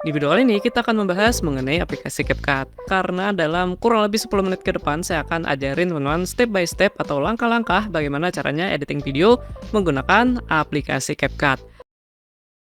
Di video kali ini kita akan membahas mengenai aplikasi CapCut. Karena dalam kurang lebih 10 menit ke depan saya akan ajarin teman-teman step by step atau langkah-langkah bagaimana caranya editing video menggunakan aplikasi CapCut.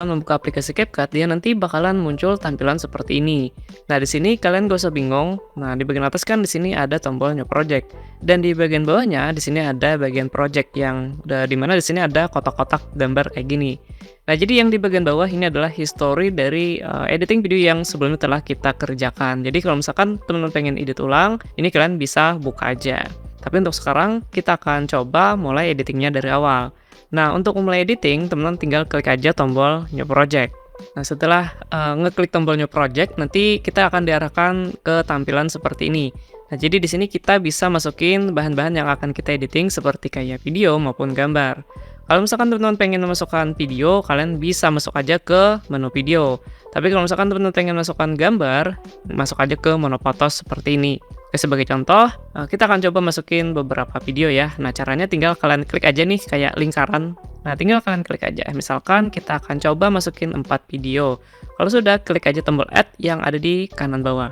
Membuka aplikasi CapCut, dia nanti bakalan muncul tampilan seperti ini. Nah, di sini kalian gak usah bingung. Nah, di bagian atas kan di sini ada tombol New Project, dan di bagian bawahnya di sini ada bagian project yang di mana di sini ada kotak-kotak gambar kayak gini. Nah, jadi yang di bagian bawah ini adalah history dari editing video yang sebelumnya telah kita kerjakan. Jadi kalau misalkan teman-teman pengen edit ulang, ini kalian bisa buka aja. Tapi untuk sekarang kita akan coba mulai editingnya dari awal. Nah, untuk memulai editing, teman-teman tinggal klik aja tombol New Project. Nah, setelah ngeklik tombol New Project, nanti kita akan diarahkan ke tampilan seperti ini. Nah, jadi di sini kita bisa masukin bahan-bahan yang akan kita editing seperti kayak video maupun gambar. Kalau misalkan teman-teman pengen memasukkan video, kalian bisa masuk aja ke menu video. Tapi kalau misalkan teman-teman pengen masukkan gambar, masuk aja ke menu foto seperti ini. Oke, sebagai contoh, kita akan coba masukin beberapa video ya. Nah, caranya tinggal kalian klik aja nih kayak lingkaran. Nah, tinggal kalian klik aja. Misalkan kita akan coba masukin 4 video. Kalau sudah, klik aja tombol add yang ada di kanan bawah.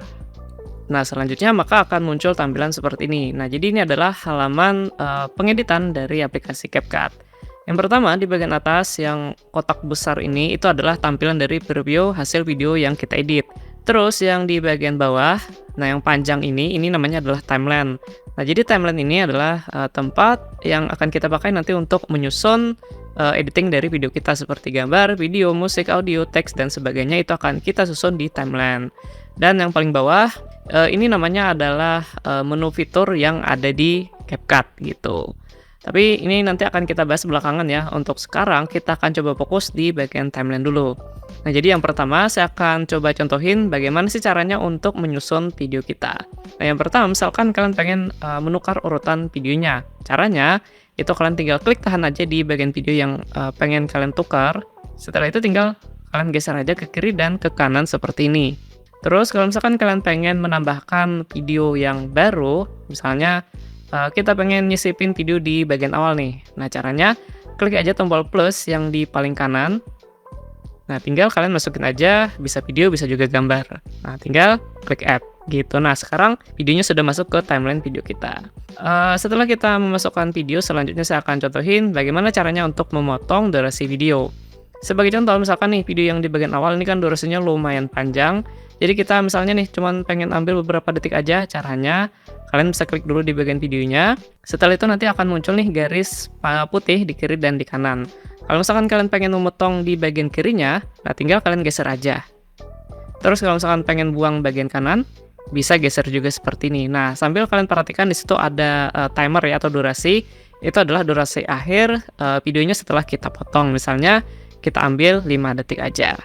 Nah, selanjutnya maka akan muncul tampilan seperti ini. Nah, jadi ini adalah halaman pengeditan dari aplikasi CapCut. Yang pertama, di bagian atas yang kotak besar ini itu adalah tampilan dari preview hasil video yang kita edit. Terus yang di bagian bawah, nah yang panjang ini namanya adalah timeline. Nah, jadi timeline ini adalah tempat yang akan kita pakai nanti untuk menyusun editing dari video kita seperti gambar, video, musik, audio, teks, dan sebagainya itu akan kita susun di timeline. Dan yang paling bawah, ini namanya adalah menu fitur yang ada di CapCut gitu. Tapi ini nanti akan kita bahas belakangan ya. Untuk sekarang kita akan coba fokus di bagian timeline dulu. Nah, jadi yang pertama saya akan coba contohin bagaimana sih caranya untuk menyusun video kita. Nah, yang pertama misalkan kalian pengen menukar urutan videonya. Caranya itu kalian tinggal klik tahan aja di bagian video yang pengen kalian tukar. Setelah itu tinggal kalian geser aja ke kiri dan ke kanan seperti ini. Terus kalau misalkan kalian pengen menambahkan video yang baru, misalnya kita pengen nyisipin video di bagian awal nih. Nah, caranya klik aja tombol plus yang di paling kanan. Nah, tinggal kalian masukin aja, bisa video, bisa juga gambar. Nah, tinggal klik add gitu. Nah, sekarang videonya sudah masuk ke timeline video kita. Setelah kita memasukkan video, selanjutnya saya akan contohin bagaimana caranya untuk memotong durasi video. Sebagai contoh, misalkan nih video yang di bagian awal ini kan durasinya lumayan panjang. Jadi kita misalnya nih cuman pengen ambil beberapa detik aja. Caranya kalian bisa klik dulu di bagian videonya. Setelah itu nanti akan muncul nih garis putih di kiri dan di kanan. Kalau misalkan kalian pengen memotong di bagian kirinya, nah tinggal kalian geser aja. Terus kalau misalkan pengen buang bagian kanan, bisa geser juga seperti ini. Nah, sambil kalian perhatikan di situ ada timer ya atau durasi. Itu adalah durasi akhir videonya setelah kita potong. Misalnya kita ambil 5 detik aja.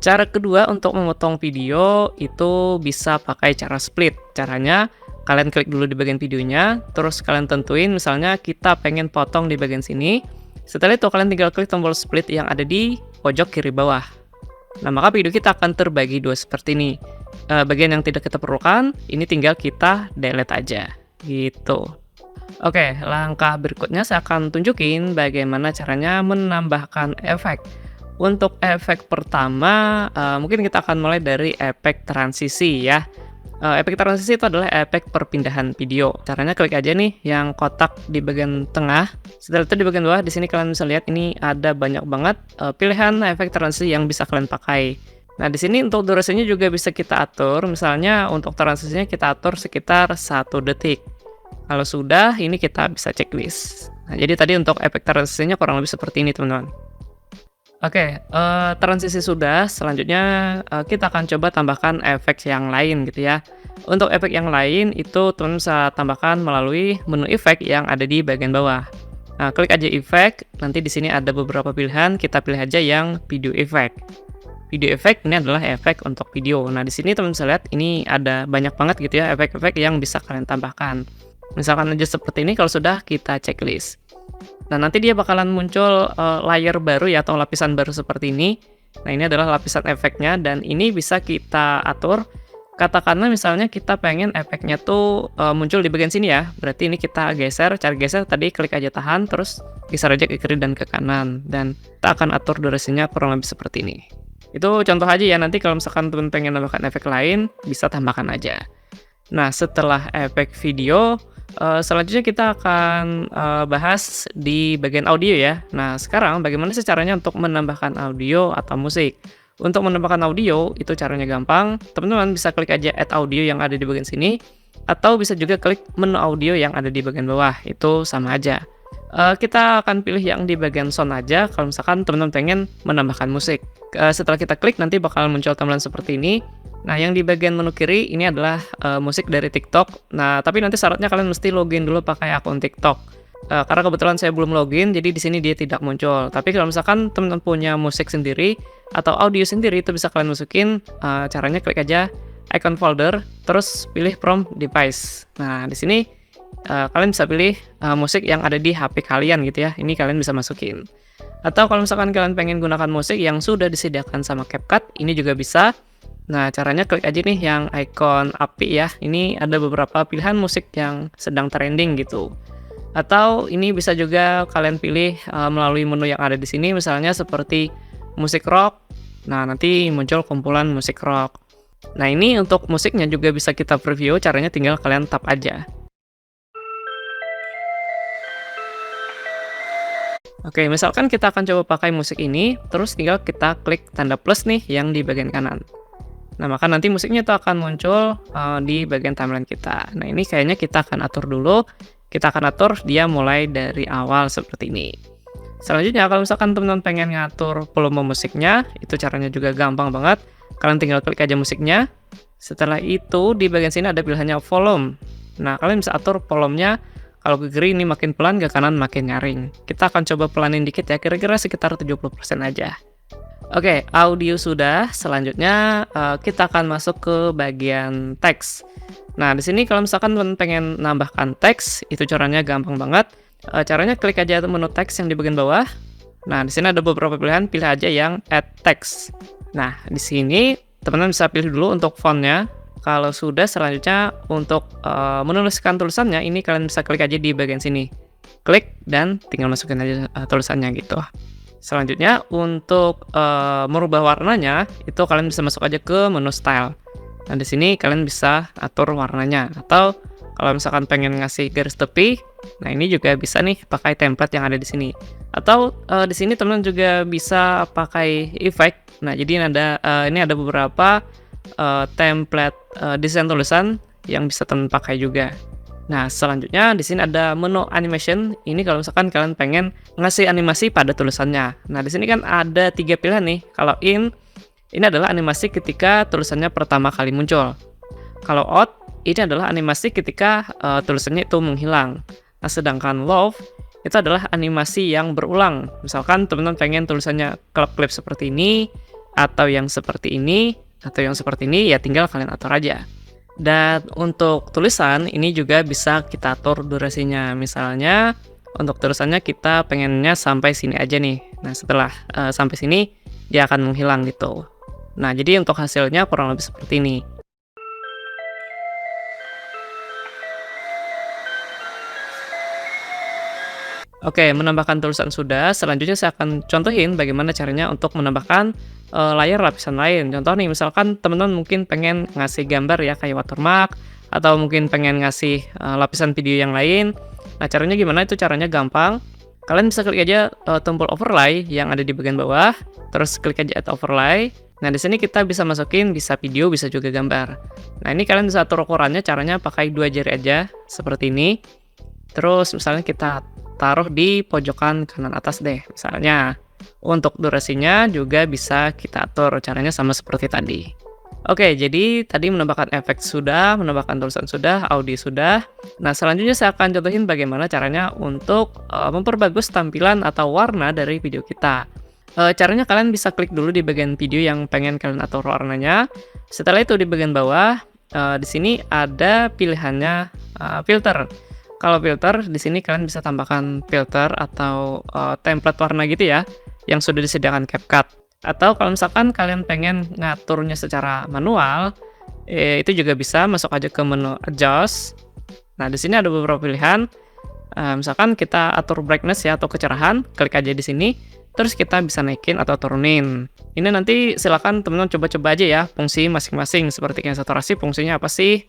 Cara kedua untuk memotong video itu bisa pakai cara split. Caranya kalian klik dulu di bagian videonya, terus kalian tentuin misalnya kita pengen potong di bagian sini. Setelah itu kalian tinggal klik tombol split yang ada di pojok kiri bawah. Nah, maka video kita akan terbagi dua seperti ini. Bagian yang tidak kita perlukan, ini tinggal kita delete aja. Gitu. Oke, langkah berikutnya saya akan tunjukin bagaimana caranya menambahkan efek. Untuk efek pertama, mungkin kita akan mulai dari efek transisi ya. Efek transisi itu adalah efek perpindahan video. Caranya klik aja nih yang kotak di bagian tengah. Setelah itu di bagian bawah, di sini kalian bisa lihat ini ada banyak banget pilihan efek transisi yang bisa kalian pakai. Nah, di sini untuk durasinya juga bisa kita atur. Misalnya untuk transisinya kita atur sekitar 1 detik. Kalau sudah, ini kita bisa checklist. Nah, jadi tadi untuk efek transisinya kurang lebih seperti ini, teman-teman. Oke, transisi sudah, selanjutnya kita akan coba tambahkan efek yang lain gitu ya. Untuk efek yang lain itu teman bisa tambahkan melalui menu efek yang ada di bagian bawah. Nah, klik aja efek, nanti di sini ada beberapa pilihan, kita pilih aja yang video efek. Video efek ini adalah efek untuk video. Nah, di sini teman bisa lihat ini ada banyak banget gitu ya efek-efek yang bisa kalian tambahkan. Misalkan aja seperti ini, kalau sudah kita checklist. Nah, nanti dia bakalan muncul layer baru ya atau lapisan baru seperti ini. Nah, ini adalah lapisan efeknya dan ini bisa kita atur. Katakanlah misalnya kita pengen efeknya tuh muncul di bagian sini ya. Berarti ini kita geser, cara geser tadi klik aja tahan, terus geser aja ke kiri dan ke kanan. Dan kita akan atur durasinya kurang lebih seperti ini. Itu contoh aja ya, nanti kalau misalkan teman pengen nambahkan efek lain, bisa tambahkan aja. Nah, setelah efek video, selanjutnya kita akan, bahas di bagian audio ya. Nah, sekarang bagaimana sih caranya untuk menambahkan audio atau musik? Untuk menambahkan audio, itu caranya gampang, teman-teman bisa klik aja add audio yang ada di bagian sini, atau bisa juga klik menu audio yang ada di bagian bawah, itu sama aja. Kita akan pilih yang di bagian sound aja kalau misalkan teman-teman pengen menambahkan musik. Setelah kita klik nanti bakal muncul tampilan seperti ini. Nah, yang di bagian menu kiri ini adalah, musik dari TikTok. Nah, tapi nanti syaratnya kalian mesti login dulu pakai akun TikTok. Karena kebetulan saya belum login, jadi di sini dia tidak muncul. Tapi kalau misalkan teman-teman punya musik sendiri atau audio sendiri, itu bisa kalian masukin, caranya klik aja icon folder, terus pilih from device. Nah, di sini kalian bisa pilih, musik yang ada di HP kalian gitu ya, ini kalian bisa masukin. Atau kalau misalkan kalian pengen gunakan musik yang sudah disediakan sama CapCut, ini juga bisa. Nah, caranya klik aja nih yang icon api ya, ini ada beberapa pilihan musik yang sedang trending gitu. Atau ini bisa juga kalian pilih, melalui menu yang ada di sini, misalnya seperti musik rock, nah nanti muncul kumpulan musik rock. Nah, ini untuk musiknya juga bisa kita preview, caranya tinggal kalian tap aja. Oke, misalkan kita akan coba pakai musik ini, terus tinggal kita klik tanda plus nih yang di bagian kanan. Nah, maka nanti musiknya itu akan muncul di bagian timeline kita. Nah, ini kayaknya kita akan atur dulu. Kita akan atur dia mulai dari awal seperti ini. Selanjutnya, kalau misalkan teman-teman pengen ngatur volume musiknya, itu caranya juga gampang banget. Kalian tinggal klik aja musiknya. Setelah itu, di bagian sini ada pilihannya volume. Nah, kalian bisa atur volumenya. Kalau ke kiri ini makin pelan, ke kanan makin nyaring. Kita akan coba pelanin dikit ya, kira-kira sekitar 70% aja. Oke, audio sudah. Selanjutnya kita akan masuk ke bagian teks. Nah, di sini kalau misalkan teman pengen nambahkan teks, itu caranya gampang banget. Caranya klik aja menu teks yang di bagian bawah. Nah, di sini ada beberapa pilihan, pilih aja yang add text. Nah, di sini teman-teman bisa pilih dulu untuk fontnya. Kalau sudah, selanjutnya untuk menuliskan tulisannya, ini kalian bisa klik aja di bagian sini. Klik dan tinggal masukin aja tulisannya gitu. Selanjutnya untuk merubah warnanya, itu kalian bisa masuk aja ke menu style. Nah, di sini kalian bisa atur warnanya. Atau kalau misalkan pengen ngasih garis tepi, nah ini juga bisa nih pakai template yang ada di sini. Atau di sini teman juga bisa pakai efek. Nah, jadi ini ada beberapa template desain tulisan yang bisa teman pakai juga. Nah, selanjutnya di sini ada menu animation. Ini kalau misalkan kalian pengen ngasih animasi pada tulisannya. Nah, di sini kan ada 3 pilihan nih. Kalau ini adalah animasi ketika tulisannya pertama kali muncul. Kalau out, ini adalah animasi ketika tulisannya itu menghilang. Nah, sedangkan love itu adalah animasi yang berulang. Misalkan teman-teman pengen tulisannya klip-klip seperti ini, atau yang seperti ini, atau yang seperti ini, ya tinggal kalian atur aja. Dan untuk tulisan, ini juga bisa kita atur durasinya. Misalnya, untuk tulisannya kita pengennya sampai sini aja nih. Nah, setelah sampai sini, dia akan menghilang gitu. Nah, jadi untuk hasilnya kurang lebih seperti ini. Oke, menambahkan tulisan sudah. Selanjutnya saya akan contohin bagaimana caranya untuk menambahkan layar lapisan lain. Contoh nih, misalkan teman-teman mungkin pengen ngasih gambar ya kayak watermark, atau mungkin pengen ngasih lapisan video yang lain. Nah, caranya gimana? Itu caranya gampang. Kalian bisa klik aja tombol overlay yang ada di bagian bawah, terus klik aja add overlay. Nah, di sini kita bisa masukin bisa video, bisa juga gambar. Nah, ini kalian bisa atur ukurannya, caranya pakai 2 jari aja seperti ini. Terus misalnya kita taruh di pojokan kanan atas deh, misalnya. Untuk durasinya juga bisa kita atur, caranya sama seperti tadi. Oke, jadi tadi menambahkan efek sudah, menambahkan tulisan sudah, audio sudah. Nah, selanjutnya saya akan contohin bagaimana caranya untuk memperbagus tampilan atau warna dari video kita. Caranya kalian bisa klik dulu di bagian video yang pengen kalian atur warnanya. Setelah itu di bagian bawah, di sini ada pilihannya filter. Kalau filter, di sini kalian bisa tambahkan filter atau template warna gitu ya, yang sudah disediakan CapCut. Atau kalau misalkan kalian pengen ngaturnya secara manual, itu juga bisa masuk aja ke menu adjust. Nah, di sini ada beberapa pilihan. Misalkan kita atur brightness ya atau kecerahan, klik aja di sini. terus kita bisa naikin atau turunin. Ini nanti silakan teman-teman coba-coba aja ya fungsi masing-masing, seperti kayak saturasi fungsinya apa sih,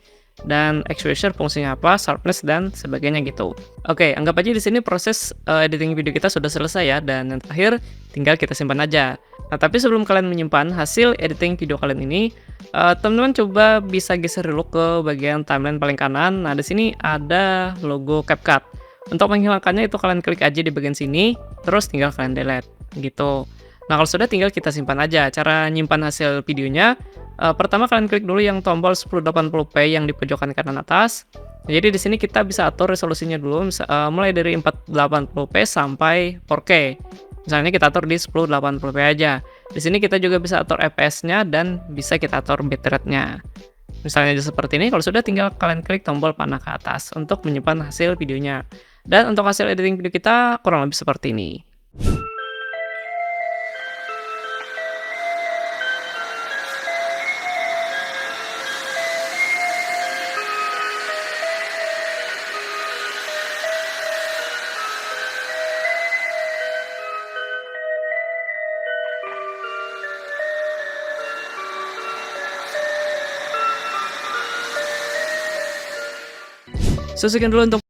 dan exposure fungsinya apa, sharpness dan sebagainya gitu. Oke, anggap aja di sini proses editing video kita sudah selesai ya, dan yang terakhir tinggal kita simpan aja. Nah, tapi sebelum kalian menyimpan hasil editing video kalian ini, teman-teman coba bisa geser dulu ke bagian timeline paling kanan. Nah, di sini ada logo CapCut. Untuk menghilangkannya itu kalian klik aja di bagian sini, terus tinggal kalian delete gitu. Nah, kalau sudah tinggal kita simpan aja. Cara nyimpan hasil videonya, pertama kalian klik dulu yang tombol 1080p yang di pojokan kanan atas. Jadi di sini kita bisa atur resolusinya dulu, mulai dari 480p sampai 4K. Misalnya kita atur di 1080p aja. Di sini kita juga bisa atur fps-nya dan bisa kita atur bitrate-nya. Misalnya aja seperti ini, kalau sudah tinggal kalian klik tombol panah ke atas untuk menyimpan hasil videonya. Dan untuk hasil editing video kita kurang lebih seperti ini. So, sekian dulu untuk